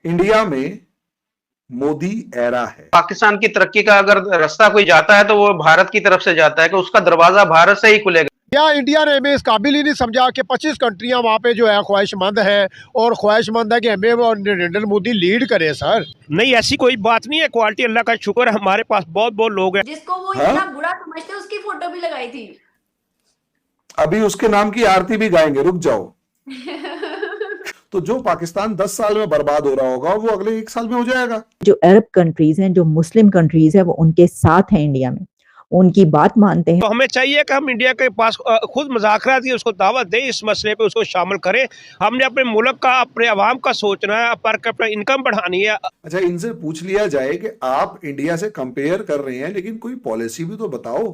India में Modi era है। पाकिस्तान की तरक्की का अगर रास्ता कोई जाता है तो वो भारत की तरफ से जाता है कि उसका दरवाजा भारत से ही खुलेगा। क्या इंडिया ने हमें इस काबिल ही नहीं समझा कि 25 कंट्रियां वहाँ पे जो है ख्वाहिशमंद है और ख्वाहिशमंद है कि हमें नरेंद्र मोदी लीड करे। सर नहीं, ऐसी कोई बात नहीं है। क्वालिटी अल्लाह का शुक्र है, हमारे पास बहुत बहुत लोग हैं। जिसको वो हाँ? इतना बुरा समझते उसकी फोटो भी लगाई थी। अभी उसके नाम की आरती भी गाएंगे, रुक जाओ। तो जो पाकिस्तान 10 साल में बर्बाद हो रहा होगा वो अगले 1 साल में हो जाएगा। जो अरब कंट्रीज हैं, जो मुस्लिम कंट्रीज हैं, वो उनके साथ हैं, इंडिया में उनकी बात मानते हैं। तो हमें चाहिए कि हम इंडिया के पास खुद मुज़ाकरात की उसको दावत दें, इस मसले पे उसको शामिल करें। हमने अपने मुल्क का, अपने अवाम का सोचना है, पर कैपिटा इनकम बढ़ानी है। अच्छा, इनसे पूछ लिया जाए कि आप इंडिया से कंपेयर कर रहे हैं लेकिन कोई पॉलिसी भी तो बताओ।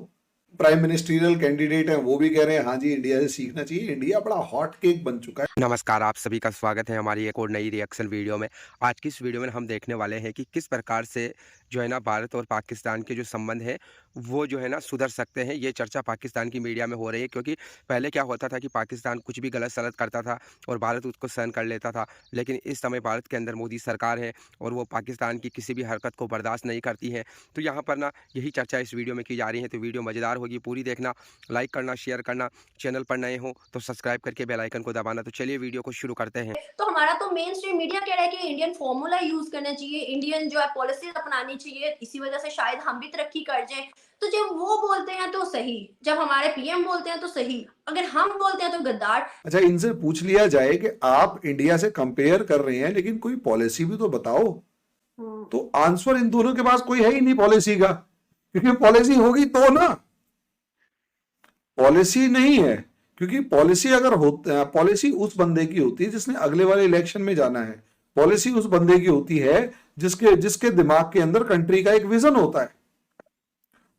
प्राइम मिनिस्ट्रियल कैंडिडेट हैं, वो भी कह रहे हैं हाँ जी इंडिया से सीखना चाहिए। इंडिया बड़ा हॉट केक बन चुका है। नमस्कार, आप सभी का स्वागत है हमारी एक और नई रिएक्शन वीडियो में। आज की इस वीडियो में हम देखने वाले हैं कि किस प्रकार से जो है ना भारत और पाकिस्तान के जो संबंध है वो जो है ना सुधर सकते हैं। ये चर्चा पाकिस्तान की मीडिया में हो रही है, क्योंकि पहले क्या होता था कि पाकिस्तान कुछ भी गलत सलत करता था और भारत उसको सहन कर लेता था, लेकिन इस समय भारत के अंदर मोदी सरकार है और वो पाकिस्तान की किसी भी हरकत को बर्दाश्त नहीं करती है। तो यहाँ पर ना यही चर्चा इस वीडियो में की जा रही है। तो वीडियो मज़ेदार होगी, पूरी देखना, लाइक करना, शेयर करना, चैनल पर नए हो तो सब्सक्राइब करके बेल आइकन को दबाना। तो चलिए वीडियो को शुरू करते हैं। तो हमारा तो मेन स्ट्रीम मीडिया कह रहा है कि इंडियन फॉर्मूला यूज करना चाहिए, इंडियन जो है पॉलिसीज अपनानी चाहिए, इसी वजह से शायद हम भी तरक्की कर जाए। तो जब वो बोलते हैं तो सही, जब हमारे पीएम बोलते हैं तो सही, अगर हम बोलते हैं तो गद्दार। अच्छा, इनसे पूछ लिया जाए कि आप इंडिया से कंपेयर कर रहे हैं लेकिन कोई पॉलिसी भी तो बताओ। तो आंसर इन दोनों के पास कोई है ही नहीं पॉलिसी का, क्योंकि पॉलिसी होगी तो ना। पॉलिसी नहीं है, क्योंकि पॉलिसी अगर पॉलिसी उस बंदे की होती है जिसने अगले वाले इलेक्शन में जाना है। पॉलिसी उस बंदे की होती है जिसके दिमाग के अंदर कंट्री का एक विजन होता है।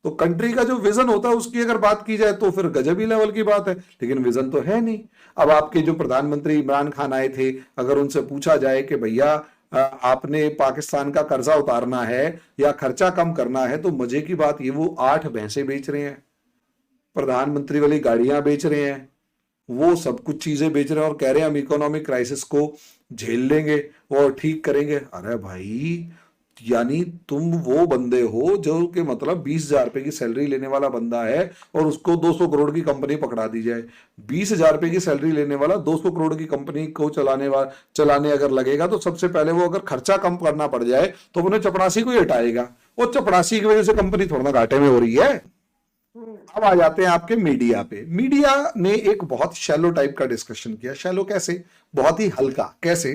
तो कंट्री का जो विजन होता है उसकी अगर बात की जाए तो फिर गजब ही लेवल की बात है, लेकिन विजन तो है नहीं। अब आपके जो प्रधानमंत्री इमरान खान आए थे, अगर उनसे पूछा जाए कि भैया आपने पाकिस्तान का कर्जा उतारना है या खर्चा कम करना है, तो मजे की बात ये वो 8 भैंसें बेच रहे हैं, प्रधानमंत्री वाली गाड़ियां बेच रहे हैं, वो सब कुछ चीजें बेच रहे हैं और कह रहे हैं हम इकोनॉमिक क्राइसिस को झेल लेंगे और ठीक करेंगे। अरे भाई, यानी तुम वो बंदे हो जो कि मतलब 20,000 रुपए की सैलरी लेने वाला बंदा है और उसको 200 करोड़ की कंपनी पकड़ा दी जाए। 20,000 रुपए की सैलरी लेने वाला 200 करोड़ की कंपनी को चलाने अगर लगेगा तो सबसे पहले वो अगर खर्चा कम करना पड़ जाए तो उन्हें चपरासी को ही हटाएगा। वो चपरासी की वजह से कंपनी थोड़ा ना घाटे में हो रही है। अब आ जाते हैं आपके मीडिया पे। मीडिया ने एक बहुत शैलो टाइप का डिस्कशन किया। शैलो कैसे? बहुत ही हल्का। कैसे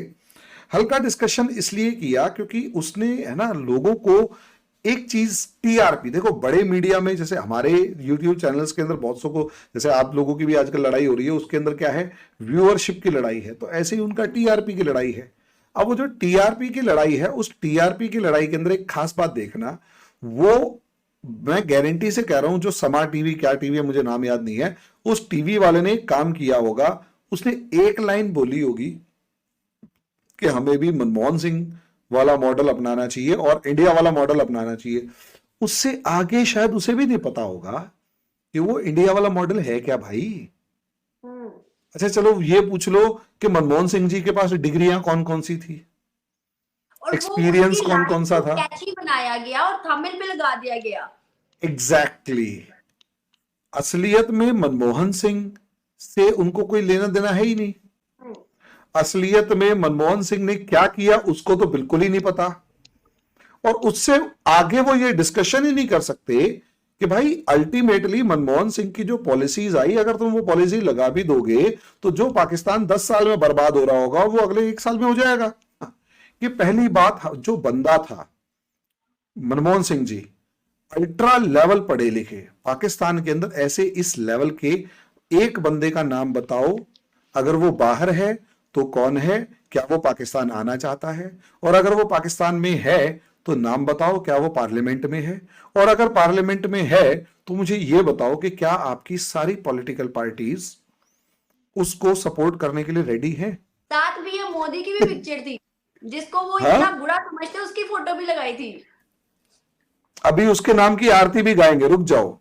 हल्का डिस्कशन? इसलिए किया क्योंकि उसने, है ना, लोगों को एक चीज टीआरपी। देखो, बड़े मीडिया में जैसे हमारे यूट्यूब चैनल्स के अंदर बहुत सौ को, जैसे आप लोगों की भी आजकल लड़ाई हो रही है, उसके अंदर क्या है? व्यूअरशिप की लड़ाई है। तो ऐसे ही उनका टीआरपी की लड़ाई है। अब वो जो टीआरपी की लड़ाई है, उस टीआरपी की लड़ाई के अंदर एक खास बात देखना, वो मैं गारंटी से कह रहा हूं, जो समा टीवी, क्या टीवी है मुझे नाम याद नहीं है, उस टीवी वाले ने एक काम किया होगा। उसने एक लाइन बोली होगी कि हमें भी मनमोहन सिंह वाला मॉडल अपनाना चाहिए और इंडिया वाला मॉडल अपनाना चाहिए। उससे आगे शायद उसे भी नहीं पता होगा कि वो इंडिया वाला मॉडल है क्या भाई। अच्छा चलो ये पूछ लो कि मनमोहन सिंह जी के पास डिग्रियां कौन कौन सी थी, एक्सपीरियंस कौन कौन सा था, कैची बनाया गया और थंबनेल पे लगा दिया गया। एग्जैक्टली। असलियत में मनमोहन सिंह से उनको कोई लेना देना है ही नहीं। असलियत में मनमोहन सिंह ने क्या किया उसको तो बिल्कुल ही नहीं पता, और उससे आगे वो ये डिस्कशन ही नहीं कर सकते कि भाई अल्टीमेटली मनमोहन सिंह की जो पॉलिसीज आई, अगर तुम वो पॉलिसी लगा भी दोगे तो जो पाकिस्तान 10 साल में बर्बाद हो रहा होगा वो अगले 1 साल में हो जाएगा। ये पहली बात। जो बंदा था मनमोहन सिंह जी, अल्ट्रा लेवल पढ़े लिखे, पाकिस्तान के अंदर ऐसे इस लेवल के एक बंदे का नाम बताओ, अगर वो बाहर है तो कौन है, क्या वो पाकिस्तान आना चाहता है, और अगर वो पाकिस्तान में है तो नाम बताओ, क्या वो पार्लियामेंट में है, और अगर पार्लियामेंट में है तो मुझे ये बताओ कि क्या आपकी सारी पॉलिटिकल पार्टीज उसको सपोर्ट करने के लिए रेडी है। साथ भी ये मोदी की भी पिक्चर थी, जिसको वो इतना बुरा समझते उसकी फोटो भी लगाई थी। अभी उसके नाम की आरती भी गाएंगे, रुक जाओ।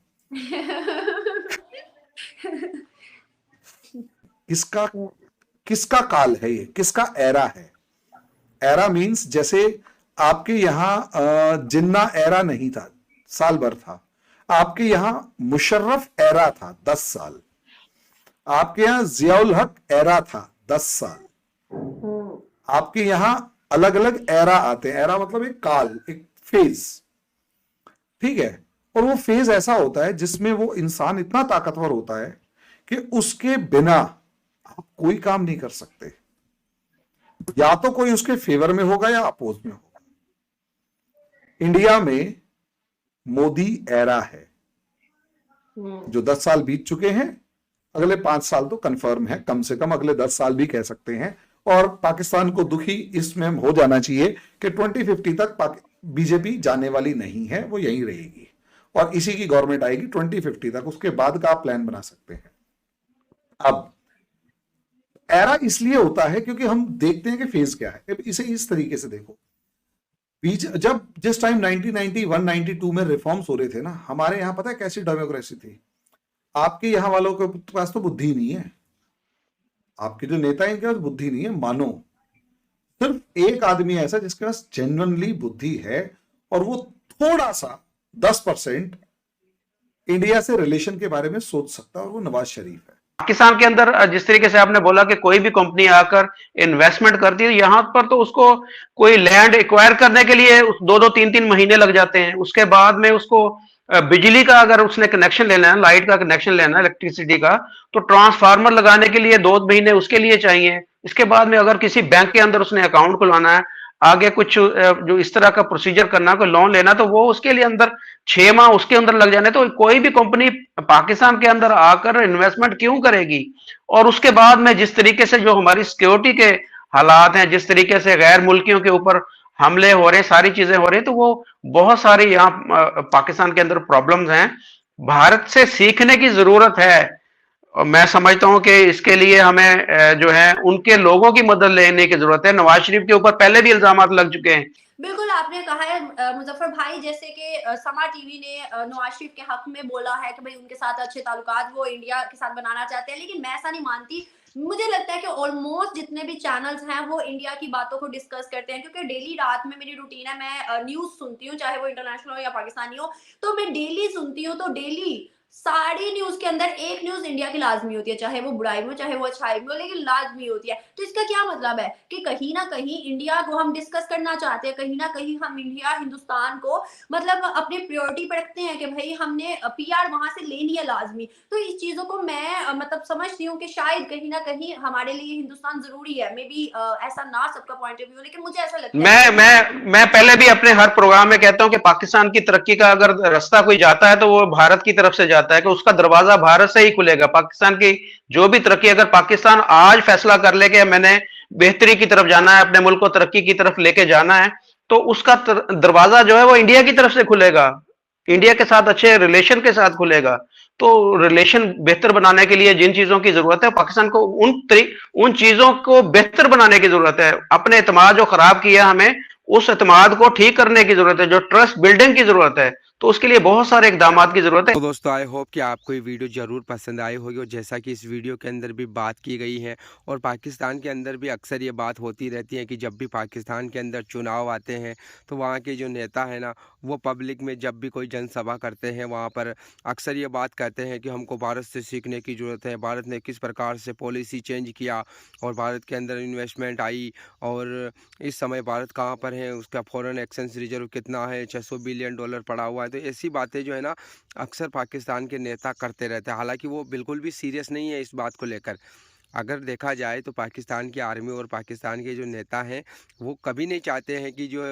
किसका काल है ये, किसका एरा है? एरा मीन्स जैसे आपके यहाँ जिन्ना एरा नहीं था, साल भर था। आपके यहाँ मुशर्रफ एरा था 10 साल। आपके यहाँ जियाउल हक एरा था 10 साल। आपके यहाँ अलग अलग एरा आते हैं। एरा मतलब एक काल, एक फेज, ठीक है। और वो फेज ऐसा होता है जिसमें वो इंसान इतना ताकतवर होता है कि उसके बिना आप कोई काम नहीं कर सकते। या तो कोई उसके फेवर में होगा या अपोज में होगा। इंडिया में मोदी एरा है जो 10 साल बीत चुके हैं। अगले 5 साल तो कंफर्म है, कम से कम अगले 10 साल भी कह सकते हैं। और पाकिस्तान को दुखी इसमें हो जाना चाहिए कि 2050 तक बीजेपी जाने वाली नहीं है, वो यहीं रहेगी और इसी की गवर्नमेंट आएगी 2050 तक। उसके बाद का आप प्लान बना सकते हैं। अब एरा इसलिए होता है क्योंकि हम देखते हैं कि फेज क्या है। इसे इस तरीके से देखो, जिस टाइम 1991 92 में रिफॉर्म्स हो रहे थे ना, हमारे यहां पता है कैसी डेमोक्रेसी थी। आपके यहां वालों के पास तो बुद्धि नहीं है, आपके जो नेता हैं इनके पास बुद्धि नहीं है। मानो सिर्फ एक आदमी ऐसा जिसके पास जेन्युइनली बुद्धि है और वो थोड़ा सा 10% इंडिया से रिलेशन के बारे में सोच सकता है, और वो नवाज शरीफ है। पाकिस्तान के अंदर जिस तरीके से आपने बोला कि कोई भी कंपनी आकर इन्वेस्टमेंट करती है, यहाँ पर तो उसको कोई लैंड एक्वायर करने के लिए 2-2 3-3 महीने लग जाते हैं। उसके बाद में उसको बिजली का अगर उसने कनेक्शन लेना है, लाइट का कनेक्शन लेना है, इलेक्ट्रिसिटी का, तो ट्रांसफार्मर लगाने के लिए 2 महीने उसके लिए चाहिए। इसके बाद में अगर किसी बैंक के अंदर उसने अकाउंट खुलवाना है, आगे कुछ जो इस तरह का प्रोसीजर करना है, कोई लोन लेना, तो वो उसके लिए अंदर 6 माह उसके अंदर लग जाने। तो कोई भी कंपनी पाकिस्तान के अंदर आकर इन्वेस्टमेंट क्यों करेगी? और उसके बाद में जिस तरीके से जो हमारी सिक्योरिटी के हालात हैं, जिस तरीके से गैर मुल्कियों के ऊपर हमले हो रहे हैं, सारी चीजें हो रही हैं, तो वो बहुत सारी यहाँ पाकिस्तान के अंदर प्रॉब्लम्स हैं। भारत से सीखने की जरूरत है। और मैं समझता हूं कि इसके लिए हमें जो है उनके लोगों की मदद लेने की जरूरत है। नवाज शरीफ के ऊपर पहले भी इल्जाम लग चुके हैं। बिल्कुल आपने कहा है मुजफ्फर भाई, जैसे कि समा टीवी ने नवाज शरीफ के हक में बोला है कि भाई उनके साथ अच्छे ताल्लुकात वो इंडिया के साथ बनाना चाहते हैं, लेकिन मैं ऐसा नहीं मानती। मुझे लगता है कि ऑलमोस्ट जितने भी चैनल्स हैं वो इंडिया की बातों को डिस्कस करते हैं, क्योंकि डेली रात में मेरी रूटीन है, मैं न्यूज सुनती हूँ, चाहे वो इंटरनेशनल हो या पाकिस्तानी हो, तो मैं डेली सुनती हूँ। तो डेली सारी न्यूज के अंदर एक न्यूज इंडिया की लाजमी होती है, चाहे वो बुराई में हो चाहे वो अच्छाई में हो, लेकिन लाजमी होती है। तो इसका क्या मतलब है कि कहीं ना कहीं इंडिया को हम डिस्कस करना चाहते हैं, कहीं ना कहीं हम इंडिया हिंदुस्तान को मतलब अपने प्रायोरिटी पर रखते हैं कि भाई हमने पीआर वहां से लेनी है लाजमी। तो इस चीजों को मैं मतलब समझती हूँ कि शायद कहीं ना कहीं हमारे लिए हिंदुस्तान जरूरी है। मे बी ऐसा ना सबका पॉइंट ऑफ व्यू, लेकिन मुझे ऐसा लगता है। मैं पहले भी अपने हर प्रोग्राम में कहता हूं कि पाकिस्तान की तरक्की का अगर रास्ता कोई जाता है तो वो भारत की तरफ से जाता है, कि उसका दरवाजा भारत से ही खुलेगा। पाकिस्तान की जो भी तरक्की, अगर पाकिस्तान आज फैसला कर ले कि मैंने बेहतरी की तरफ जाना है, अपने मुल्क को तरक्की की तरफ लेके जाना है, तो उसका दरवाजा जो है वो इंडिया की तरफ से खुलेगा, इंडिया के साथ अच्छे रिलेशन के साथ खुलेगा। तो रिलेशन बेहतर बनाने के लिए जिन चीजों की जरूरत है, पाकिस्तान को उन चीजों को बेहतर बनाने की जरूरत है। अपने एतमाद जो खराब किया, हमें उस एतमाद को ठीक करने की जरूरत है, जो ट्रस्ट बिल्डिंग की जरूरत है, तो उसके लिए बहुत सारे इकदाम की जरूरत है। तो दोस्तों आई होप कि आपको ये वीडियो ज़रूर पसंद आई होगी, और जैसा कि इस वीडियो के अंदर भी बात की गई है, और पाकिस्तान के अंदर भी अक्सर ये बात होती रहती है कि जब भी पाकिस्तान के अंदर चुनाव आते हैं तो वहाँ के जो नेता है ना, वो पब्लिक में जब भी कोई जनसभा करते हैं वहाँ पर अक्सर ये बात कहते हैं कि हमको भारत से सीखने की ज़रूरत है, भारत ने किस प्रकार से पॉलिसी चेंज किया और भारत के अंदर इन्वेस्टमेंट आई, और इस समय भारत कहाँ पर है, उसका फॉरेन एक्सचेंज रिजर्व कितना है, $600 बिलियन पड़ा हुआ है। तो ऐसी बातें जो है ना अक्सर पाकिस्तान के नेता करते रहते हैं, हालांकि वो बिल्कुल भी सीरियस नहीं है इस बात को लेकर। अगर देखा जाए तो पाकिस्तान की आर्मी और पाकिस्तान के जो नेता हैं वो कभी नहीं चाहते हैं कि जो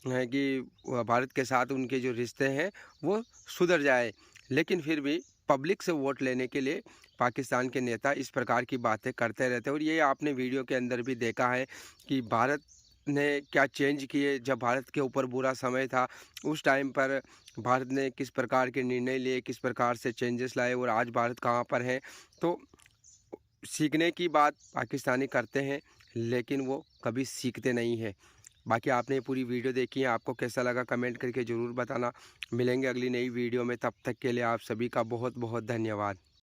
है कि भारत के साथ उनके जो रिश्ते हैं वो सुधर जाए, लेकिन फिर भी पब्लिक से वोट लेने के लिए पाकिस्तान के नेता इस प्रकार की बातें करते रहते हैं। और ये आपने वीडियो के अंदर भी देखा है कि भारत ने क्या चेंज किए। जब भारत के ऊपर बुरा समय था उस टाइम पर भारत ने किस प्रकार के निर्णय लिए, किस प्रकार से चेंजेस लाए, और आज भारत कहाँ पर है। तो सीखने की बात पाकिस्तानी करते हैं लेकिन वो कभी सीखते नहीं हैं। बाकी आपने पूरी वीडियो देखी है, आपको कैसा लगा कमेंट करके ज़रूर बताना। मिलेंगे अगली नई वीडियो में, तब तक के लिए आप सभी का बहुत बहुत धन्यवाद।